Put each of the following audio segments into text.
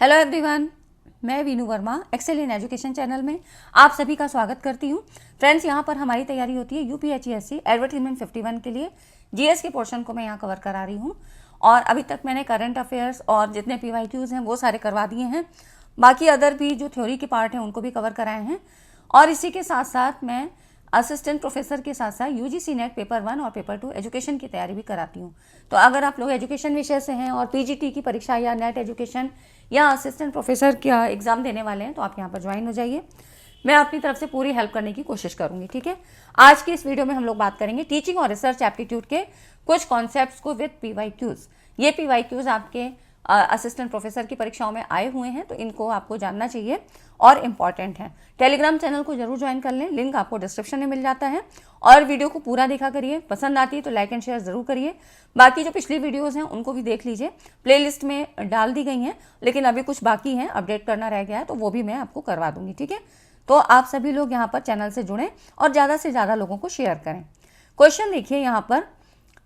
Hello everyone, मैं Veenu Verma Excel in Education channel में आप सभी का स्वागत करती हूँ। फ्रेंड्स, यहाँ पर हमारी तैयारी होती है यूपीएचईएससी एडवर्टीजमेंट 51 के लिए। जीएस के पोर्शन को मैं यहाँ कवर करा रही हूँ और अभी तक मैंने करंट अफेयर्स और जितने पीवाईक्यूज हैं वो सारे करवा दिए हैं। बाकी अदर भी जो थ्योरी के पार्ट हैं उनको भी कवर कराए हैं और इसी के साथ साथ मैं असिस्टेंट प्रोफेसर के साथ साथ यूजीसी नेट पेपर 1 और पेपर 2 एजुकेशन की तैयारी भी कराती हूँ। तो अगर आप लोग एजुकेशन विषय से हैं और पीजीटी की परीक्षा या नेट एजुकेशन या असिस्टेंट प्रोफेसर का एग्जाम देने वाले हैं तो आप यहाँ पर ज्वाइन हो जाइए। मैं अपनी तरफ से पूरी हेल्प करने की कोशिश करूँगी। ठीक है, आज की इस वीडियो में हम लोग बात करेंगे टीचिंग और रिसर्च एप्टीट्यूड के कुछ कॉन्सेप्ट्स को विद पीवाईक्यूज। ये पीवाईक्यूज आपके असिस्टेंट प्रोफेसर की परीक्षाओं में आए हुए हैं तो इनको आपको जानना चाहिए और इम्पॉर्टेंट है। टेलीग्राम चैनल को जरूर ज्वाइन कर लें, लिंक आपको डिस्क्रिप्शन में मिल जाता है। और वीडियो को पूरा देखा करिए, पसंद आती है तो लाइक एंड शेयर जरूर करिए। बाकी जो पिछली वीडियोस हैं उनको भी देख लीजिए, प्लेलिस्ट में डाल दी गई हैं, लेकिन अभी कुछ बाकी हैं, अपडेट करना रह गया है तो वो भी मैं आपको करवा दूंगी। ठीक है, तो आप सभी लोग यहाँ पर चैनल से जुड़ें और ज़्यादा से ज़्यादा लोगों को शेयर करें। क्वेश्चन देखिए यहाँ पर,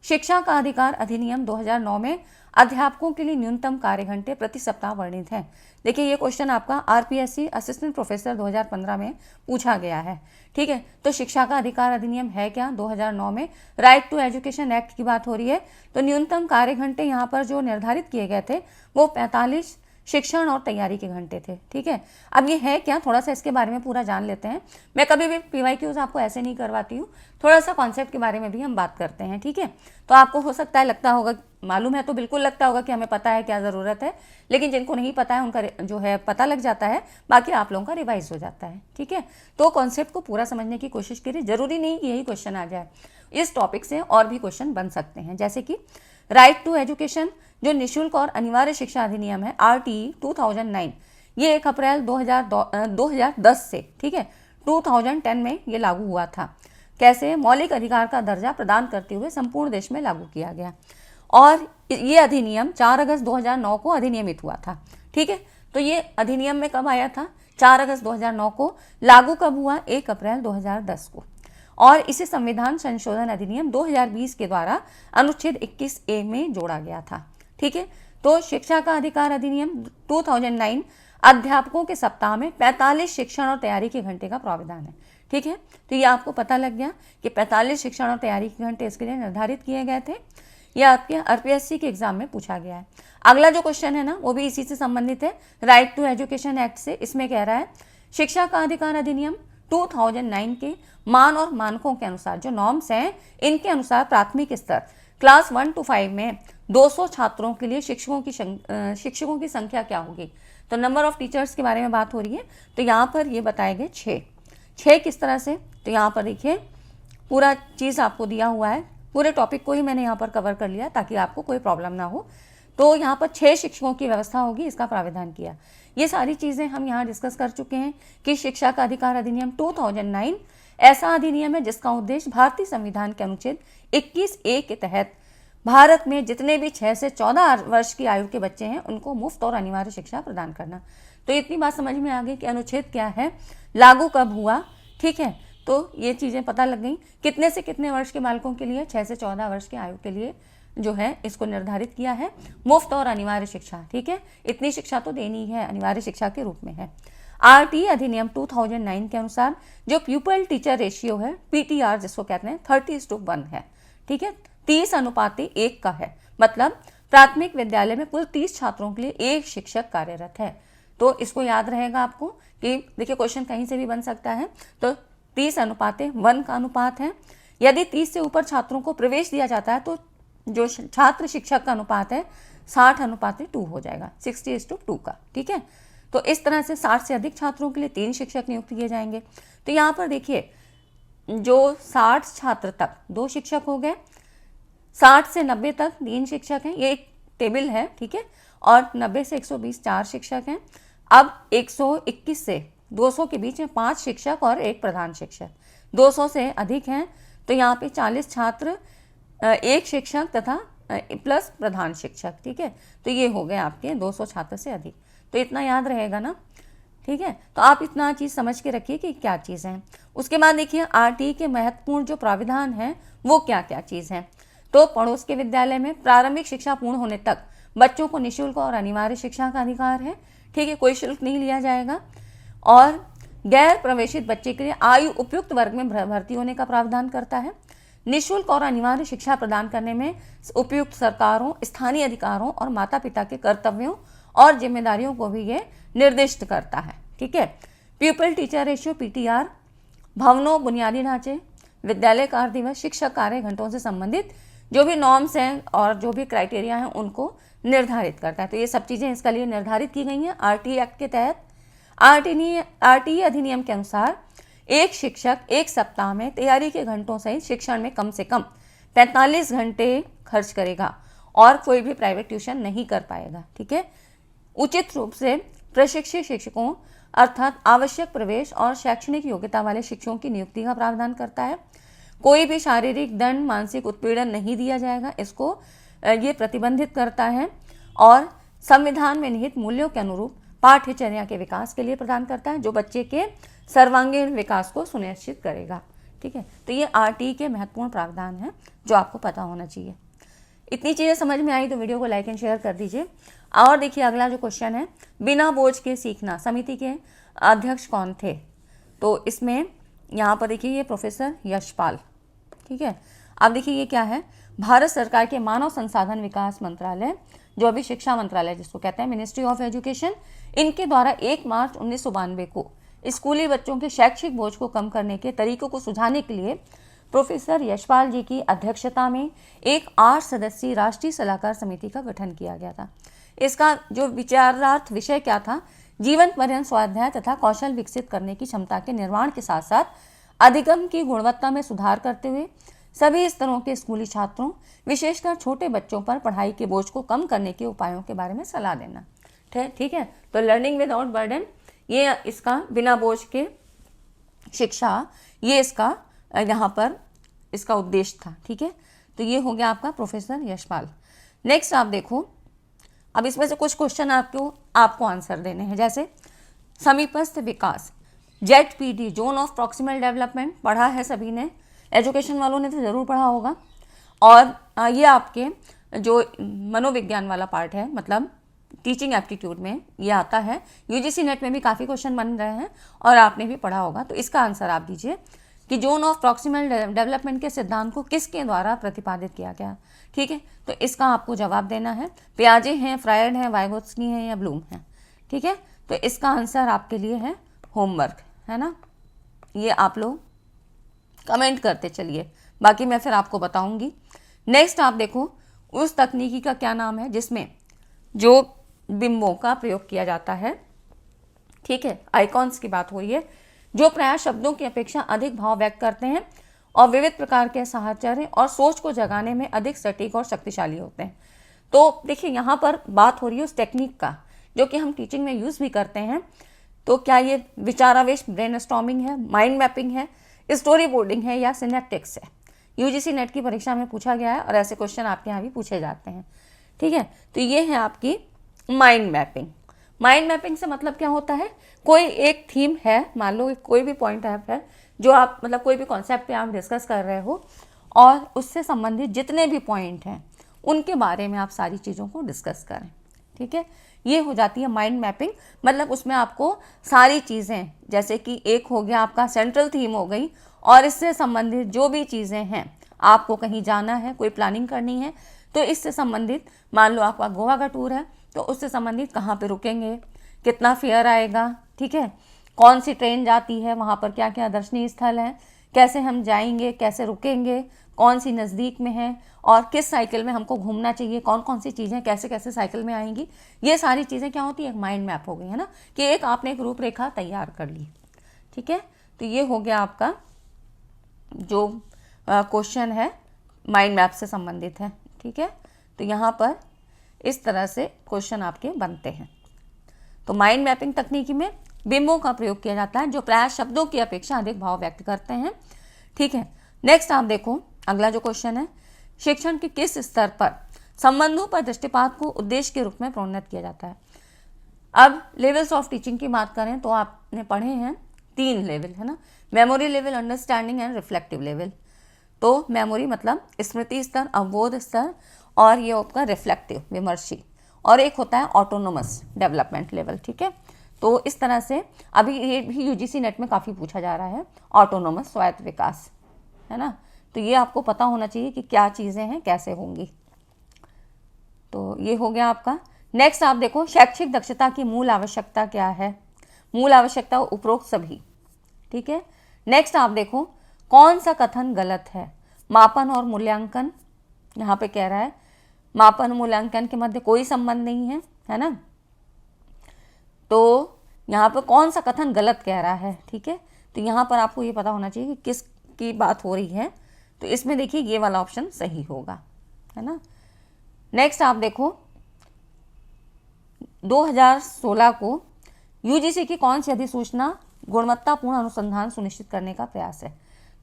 शिक्षा का अधिकार अधिनियम 2009 में अध्यापकों के लिए न्यूनतम कार्य घंटे प्रति सप्ताह वर्णित हैं। देखिए, ये क्वेश्चन आपका आरपीएससी असिस्टेंट प्रोफेसर 2015 में पूछा गया है। ठीक है, तो शिक्षा का अधिकार अधिनियम है क्या? 2009 में राइट टू एजुकेशन एक्ट की बात हो रही है। तो न्यूनतम कार्य घंटे यहाँ पर जो निर्धारित किए गए थे वो 45 शिक्षण और तैयारी के घंटे थे। ठीक है, अब ये है क्या, थोड़ा सा इसके बारे में पूरा जान लेते हैं। मैं कभी भी पीवाईक्यूज आपको ऐसे नहीं करवाती हूँ, थोड़ा सा कॉन्सेप्ट के बारे में भी हम बात करते हैं। ठीक है, तो आपको हो सकता है लगता होगा, मालूम है तो बिल्कुल लगता होगा कि हमें पता है क्या ज़रूरत है, लेकिन जिनको नहीं पता है उनका जो है पता लग जाता है, बाकी आप लोगों का रिवाइज हो जाता है। ठीक है, तो कॉन्सेप्ट को पूरा समझने की कोशिश करिए। जरूरी नहीं कि यही क्वेश्चन आ जाए, इस टॉपिक से और भी क्वेश्चन बन सकते हैं। जैसे कि राइट टू एजुकेशन जो निःशुल्क और अनिवार्य शिक्षा अधिनियम है आरटीई 2009, ये 1 अप्रैल 2010 से, ठीक है, 2010 में ये लागू हुआ था। कैसे? मौलिक अधिकार का दर्जा प्रदान करते हुए संपूर्ण देश में लागू किया गया और ये अधिनियम 4 अगस्त 2009 को अधिनियमित हुआ था। ठीक है, तो ये अधिनियम में कब आया था? 4 अगस्त 2009 को। लागू कब हुआ? 1 अप्रैल 2010 को। और इसे संविधान संशोधन अधिनियम 2020 के द्वारा अनुच्छेद 21A में जोड़ा गया था। ठीक है, तो शिक्षा का अधिकार अधिनियम 2009 अध्यापकों के सप्ताह में 45 शिक्षण और तैयारी के घंटे का प्रावधान है। ठीक है, तो ये आपको पता लग गया कि 45 शिक्षण और तैयारी के घंटे इसके लिए निर्धारित किए गए थे। यह आपके आरपीएससी के एग्जाम में पूछा गया है। अगला जो क्वेश्चन है ना वो भी इसी से संबंधित है, राइट टू एजुकेशन एक्ट से। इसमें कह रहा है शिक्षा का अधिकार अधिनियम 2009 के मान और मानकों के अनुसार, जो नॉर्म्स हैं इनके अनुसार प्राथमिक स्तर क्लास 1 to 5 में 200 छात्रों के लिए शिक्षकों की संख्या क्या होगी? तो नंबर ऑफ टीचर्स के बारे में बात हो रही है। तो यहाँ पर ये बताए गए 6 किस तरह से, तो यहाँ पर देखिए पूरा चीज़ आपको दिया हुआ है, पूरे टॉपिक को ही मैंने यहाँ पर कवर कर लिया ताकि आपको कोई प्रॉब्लम ना हो। तो यहाँ पर 6 शिक्षकों की व्यवस्था होगी, इसका प्रावधान किया। ये सारी चीज़ें हम यहाँ डिस्कस कर चुके हैं कि शिक्षा का अधिकार अधिनियम 2009 ऐसा अधिनियम है जिसका उद्देश्य भारतीय संविधान के अनुच्छेद 21A के तहत भारत में जितने भी 6 से 14 वर्ष की आयु के बच्चे हैं उनको मुफ्त और अनिवार्य शिक्षा प्रदान करना। तो इतनी बात समझ में आ गई कि अनुच्छेद क्या है, लागू कब हुआ। ठीक है, तो ये चीज़ें पता लग गई। कितने से कितने वर्ष के बालकों के लिए? 6 से 14 वर्ष की आयु के लिए जो है इसको निर्धारित किया है, मुफ्त और अनिवार्य शिक्षा। ठीक है, इतनी शिक्षा तो देनी है, अनिवार्य शिक्षा के रूप में है। आरटी अधिनियम 2009 के अनुसार जो प्यूपल टीचर रेशियो है, पीटीआर जिसको कहते हैं, 30:1 है। ठीक है, 30:1 का है, मतलब प्राथमिक विद्यालय में कुल 30 छात्रों के लिए एक शिक्षक कार्यरत है। तो इसको याद रहेगा आपको कि देखिए क्वेश्चन कहीं से भी बन सकता है। तो 30:1 का अनुपात है। यदि 30 से ऊपर छात्रों को प्रवेश दिया जाता है तो जो छात्र शिक्षक का अनुपात है 60:2 हो जाएगा, 60:2 का। ठीक है, तो इस तरह से 60 से अधिक छात्रों के लिए 3 शिक्षक नियुक्त किए जाएंगे। तो यहाँ पर देखिए जो 60 छात्र तक 2 शिक्षक हो गए, 60 से 90 तक 3 शिक्षक हैं, ये एक टेबल है। ठीक है, और 90 से 120 4 शिक्षक हैं। अब 121 से 200 के बीच में 5 शिक्षक और एक प्रधान शिक्षक। 200 से अधिक हैं तो यहाँ पे 40 छात्र, एक शिक्षक तथा प्लस प्रधान शिक्षक। ठीक है, तो ये हो गए आपके 200 छात्र से अधिक। तो इतना याद रहेगा ना। ठीक है, तो आप इतना चीज़ समझ के रखिए कि क्या चीज़ है। उसके बाद देखिए आरटी के महत्वपूर्ण जो प्राविधान है वो क्या क्या चीज़ है। तो पड़ोस के विद्यालय में प्रारंभिक शिक्षा पूर्ण होने तक बच्चों को निःशुल्क और अनिवार्य शिक्षा का अधिकार है। ठीक है, कोई शुल्क नहीं लिया जाएगा। और गैर प्रवेशित बच्चे के लिए आयु उपयुक्त वर्ग में भर्ती होने का प्रावधान करता है। निःशुल्क और अनिवार्य शिक्षा प्रदान करने में उपयुक्त सरकारों, स्थानीय अधिकारों और माता पिता के कर्तव्यों और जिम्मेदारियों को भी ये निर्दिष्ट करता है। ठीक है, पीपल टीचर रेशियो PTR, भवनों, बुनियादी ढांचे, विद्यालय कार्य दिवस, शिक्षक कार्य घंटों से संबंधित जो भी नॉर्म्स हैं और जो भी क्राइटेरिया हैं उनको निर्धारित करता है। तो ये सब चीज़ें इसके लिए निर्धारित की गई हैं RT एक्ट के तहत। RTE अधिनियम के अनुसार एक शिक्षक एक सप्ताह में तैयारी के घंटों सहित शिक्षण में कम से कम 45 घंटे खर्च करेगा और कोई भी प्राइवेट ट्यूशन नहीं कर पाएगा। ठीक है, उचित रूप से प्रशिक्षित शिक्षकों अर्थात आवश्यक प्रवेश और शैक्षणिक योग्यता वाले शिक्षकों की नियुक्ति का प्रावधान करता है। कोई भी शारीरिक दंड, मानसिक उत्पीड़न नहीं दिया जाएगा, इसको ये प्रतिबंधित करता है। और संविधान में निहित मूल्यों के अनुरूप पाठ्यचर्या के विकास के लिए प्रदान करता है, जो बच्चे के सर्वांगीण विकास को सुनिश्चित करेगा। ठीक है, तो ये RTE के महत्वपूर्ण प्रावधान हैं जो आपको पता होना चाहिए। इतनी चीज़ें समझ में आई तो वीडियो को लाइक एंड शेयर कर दीजिए। और देखिए अगला जो क्वेश्चन है, बिना बोझ के सीखना समिति के अध्यक्ष कौन थे? तो इसमें यहाँ पर देखिए ये प्रोफेसर यशपाल। ठीक है, अब देखिए ये क्या है, भारत सरकार के मानव संसाधन विकास मंत्रालय, जो अभी शिक्षा मंत्रालय जिसको कहते हैं, मिनिस्ट्री ऑफ एजुकेशन, इनके द्वारा 1 मार्च 1992 को स्कूली बच्चों के शैक्षिक बोझ को कम करने के तरीकों को सुझाने के लिए प्रोफेसर यशपाल जी की अध्यक्षता में एक 8 सदस्यीय राष्ट्रीय सलाहकार समिति का गठन किया गया था। इसका जो विचारार्थ विषय क्या था, जीवन पर्यंत स्वाध्याय तथा कौशल विकसित करने की क्षमता के निर्माण के साथ साथ अधिगम की गुणवत्ता में सुधार करते हुए सभी स्तरों के स्कूली छात्रों, विशेषकर छोटे बच्चों पर पढ़ाई के बोझ को कम करने के उपायों के बारे में सलाह देना। ठीक है, तो लर्निंग विदाउट बर्डन, ये इसका बिना बोझ के शिक्षा, ये इसका यहाँ पर इसका उद्देश्य था। ठीक है, तो ये हो गया आपका प्रोफेसर यशपाल। नेक्स्ट आप देखो, अब इसमें से कुछ क्वेश्चन आपको आंसर देने हैं। जैसे समीपस्थ विकास, ZPD, zone of proximal development, पढ़ा है सभी ने, एजुकेशन वालों ने तो ज़रूर पढ़ा होगा। और ये आपके जो मनोविज्ञान वाला पार्ट है, मतलब टीचिंग एप्टीट्यूड में ये आता है। UGC नेट में भी काफ़ी क्वेश्चन बन रहे हैं और आपने भी पढ़ा होगा। तो इसका आंसर आप दीजिए कि जोन ऑफ प्रॉक्सिमल डेवलपमेंट के सिद्धांत को किसके द्वारा प्रतिपादित किया गया। ठीक है, तो इसका आपको जवाब देना है। पियाजे हैं, फ्रायड हैं, वाइगोत्स्की हैं या ब्लूम हैं। ठीक है, तो इसका आंसर आपके लिए है होमवर्क, है ना। ये आप लोग कमेंट करते चलिए, बाकी मैं फिर आपको बताऊंगी। नेक्स्ट आप देखो, उस तकनीकी का क्या नाम है जिसमें जो बिंबों का प्रयोग किया जाता है। ठीक है, आइकॉन्स की बात हो रही है, जो प्रायः शब्दों की अपेक्षा अधिक भाव व्यक्त करते हैं और विविध प्रकार के साहचर्य और सोच को जगाने में अधिक सटीक और शक्तिशाली होते हैं। तो देखिए यहाँ पर बात हो रही है उस टेक्निक का जो कि हम टीचिंग में यूज़ भी करते हैं। तो क्या ये विचारावेश ब्रेनस्टॉर्मिंग है, माइंड मैपिंग है, स्टोरी बोर्डिंग है या सिनेप्टिक्स है? UGC नेट की परीक्षा में पूछा गया है और ऐसे क्वेश्चन आपके यहाँ भी पूछे जाते हैं। ठीक है, तो ये है आपकी माइंड मैपिंग। माइंड मैपिंग से मतलब क्या होता है, कोई एक थीम है, मान लो कोई भी पॉइंट है जो आप मतलब कोई भी कॉन्सेप्ट पे आप डिस्कस कर रहे हो और उससे संबंधित जितने भी पॉइंट हैं उनके बारे में आप सारी चीज़ों को डिस्कस करें। ठीक है, ये हो जाती है माइंड मैपिंग। मतलब उसमें आपको सारी चीज़ें, जैसे कि एक हो गया आपका सेंट्रल थीम हो गई और इससे संबंधित जो भी चीज़ें हैं, आपको कहीं जाना है, कोई प्लानिंग करनी है, तो इससे संबंधित मान लो आपका गोवा का टूर है तो उससे संबंधित कहाँ पे रुकेंगे, कितना फेयर आएगा, ठीक है, कौन सी ट्रेन जाती है, वहाँ पर क्या क्या दर्शनीय स्थल हैं, कैसे हम जाएंगे, कैसे रुकेंगे, कौन सी नज़दीक में है और किस साइकिल में हमको घूमना चाहिए, कौन कौन सी चीज़ें कैसे कैसे साइकिल में आएंगी। ये सारी चीज़ें क्या होती है, एक माइंड मैप हो गई है ना, कि एक आपने एक रूपरेखा तैयार कर ली। ठीक है, तो ये हो गया आपका जो क्वेश्चन है माइंड मैप से संबंधित है। ठीक है, तो यहाँ पर इस तरह से क्वेश्चन आपके बनते हैं। तो माइंड मैपिंग तकनीकी में बिंबों का प्रयोग किया जाता है जो प्रायः शब्दों की अपेक्षा अधिक भाव व्यक्त करते हैं। ठीक है, नेक्स्ट आप देखो, अगला जो क्वेश्चन है, शिक्षण के किस स्तर पर संबंधों पर दृष्टिपात को उद्देश्य के रूप में प्रोन्नत किया जाता है। अब लेवल्स ऑफ टीचिंग की बात करें तो आपने पढ़े हैं 3 लेवल, है ना, memory level, understanding and reflective level. तो मेमोरी मतलब स्मृति स्तर, अवबोध स्तर, और ये आपका रिफ्लेक्टिव, विमर्शी। और एक होता है ऑटोनोमस डेवलपमेंट लेवल, ठीक है। तो इस तरह से अभी ये भी यूजीसी नेट में काफ़ी पूछा जा रहा है, ऑटोनोमस स्वायत्त विकास, है ना। तो ये आपको पता होना चाहिए कि क्या चीज़ें हैं, कैसे होंगी। तो ये हो गया आपका। नेक्स्ट आप देखो, शैक्षिक दक्षता की मूल आवश्यकता क्या है। मूल आवश्यकता उपरोक्त सभी, ठीक है। नेक्स्ट आप देखो, कौन सा कथन गलत है। मापन और मूल्यांकन, यहाँ पे कह रहा है मापन मूल्यांकन के मध्य कोई संबंध नहीं है, है ना। तो यहाँ पर कौन सा कथन गलत कह रहा है, ठीक है। तो यहाँ पर आपको ये पता होना चाहिए कि किसकी बात हो रही है। तो इसमें देखिए ये वाला ऑप्शन सही होगा, है ना। नेक्स्ट आप देखो, 2016 को यूजीसी की कौन सी अधिसूचना गुणवत्तापूर्ण अनुसंधान सुनिश्चित करने का प्रयास है।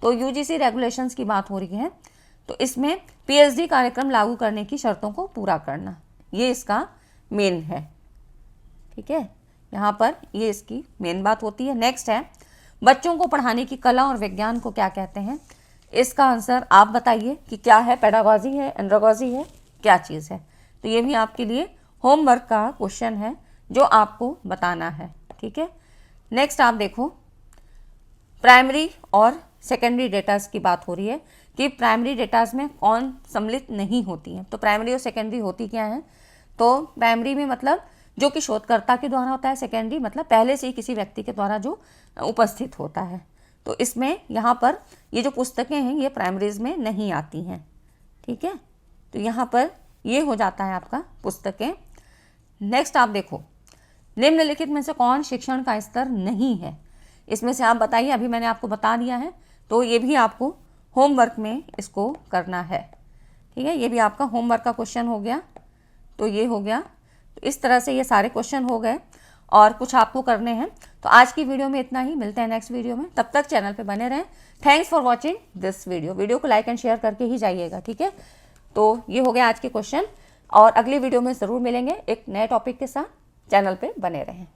तो यूजीसी रेगुलेशंस की बात हो रही है। तो इसमें पीएचडी कार्यक्रम लागू करने की शर्तों को पूरा करना, ये इसका मेन है, ठीक है। यहाँ पर ये इसकी मेन बात होती है। नेक्स्ट है, बच्चों को पढ़ाने की कला और विज्ञान को क्या कहते हैं। इसका आंसर आप बताइए कि क्या है, पेडागॉजी है, एंड्रोगॉजी है, क्या चीज़ है। तो ये भी आपके लिए होमवर्क का क्वेश्चन है जो आपको बताना है, ठीक है। नेक्स्ट आप देखो, प्राइमरी और सेकेंडरी डेटास की बात हो रही है कि प्राइमरी डेटास में कौन सम्मिलित नहीं होती हैं। तो प्राइमरी और सेकेंडरी होती क्या है। तो प्राइमरी में मतलब जो कि शोधकर्ता के द्वारा होता है, सेकेंडरी मतलब पहले से ही किसी व्यक्ति के द्वारा जो उपस्थित होता है। तो इसमें यहाँ पर ये जो पुस्तकें हैं ये प्राइमरीज में नहीं आती हैं, ठीक है। तो यहाँ पर ये हो जाता है आपका पुस्तकें। नेक्स्ट आप देखो, निम्नलिखित में से कौन शिक्षण का स्तर नहीं है। इसमें से आप बताइए, अभी मैंने आपको बता दिया है। तो ये भी आपको होमवर्क में इसको करना है, ठीक है। ये भी आपका होमवर्क का क्वेश्चन हो गया। तो ये हो गया। तो इस तरह से ये सारे क्वेश्चन हो गए और कुछ आपको करने हैं। तो आज की वीडियो में इतना ही, मिलते हैं नेक्स्ट वीडियो में। तब तक चैनल पे बने रहें। Thanks for watching this video को लाइक एंड शेयर करके ही जाइएगा, ठीक है। तो ये हो गया आज के क्वेश्चन और अगली वीडियो में ज़रूर मिलेंगे एक नए टॉपिक के साथ। चैनल पे बने रहें।